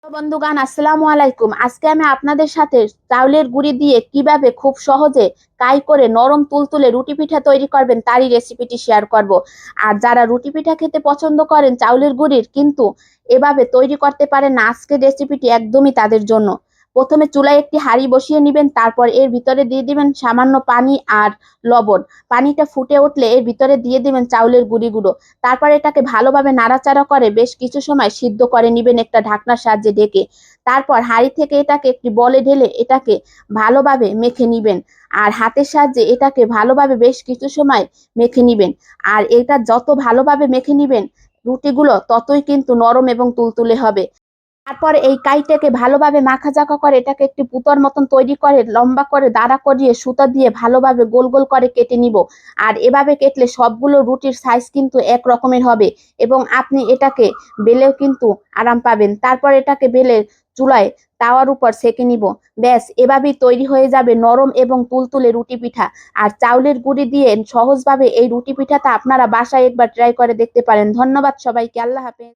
তো বন্ধুগণ, আসসালামু আলাইকুম। আজকে আমি আপনাদের সাথে চাউলের গুঁড়ি দিয়ে কিভাবে খুব সহজে কাই করে নরম তুলতুলে রুটি পিঠা তৈরি করবেন তারই রেসিপিটি শেয়ার করব। আর যারা রুটি পিঠা খেতে পছন্দ করেন চাউলের গুঁড়ির কিন্তু এভাবে তৈরি করতে পারেন না, আজকের রেসিপিটি একদমই তাদের জন্য। প্রথমে চুলায় একটি হাঁড়ি বসিয়ে নেবেন, তারপর এর ভিতরে দিয়ে দিবেন সামান্য পানি আর লবণ। পানিটা ফুটে উঠলে এর ভিতরে দিয়ে দিবেন চাউলের গুঁড়িগুলো। তারপর এটাকে ভালোভাবে নাড়াচাড়া করে বেশ কিছু সময় সিদ্ধ করে নিবেন একটা ঢাকনার সাহায্যে ঢেকে। তারপর হাঁড়ি থেকে এটাকে একটি বলে ঢেলে এটাকে ভালোভাবে মেখে নিবেন। আর হাতের সাহায্যে এটাকে ভালোভাবে বেশ কিছু সময় মেখে নিবেন। আর এটা যত ভালোভাবে মেখে নিবেন রুটিগুলো ততই কিন্তু নরম এবং তুলতুলে হবে। তারপর এই কাইটাকে ভালোভাবে মাখাচাকা করে এটাকে একটি পুতর মতন তৈরি করে লম্বা করে দাঁড়া করিয়ে সুতা দিয়ে ভালোভাবে গোল গোল করে কেটে নিব। আর এভাবে কেটলে সবগুলো রুটির সাইজ কিন্তু এক রকমের হবে এবং আপনি এটাকে বেলেও কিন্তু আরাম পাবেন। তারপর এটাকে বেলে চুলায় তাওয়ার উপর সেঁকে নিব। ব্যাস, এভাবেই তৈরি হয়ে যাবে নরম এবং তুলতুলে রুটি পিঠা। আর চাউলের গুঁড়ি দিয়ে সহজভাবে এই রুটি পিঠাটা আপনারা বাসায় একবার ট্রাই করে দেখতে পারেন। ধন্যবাদ সবাইকে। আল্লাহ হাফেজ।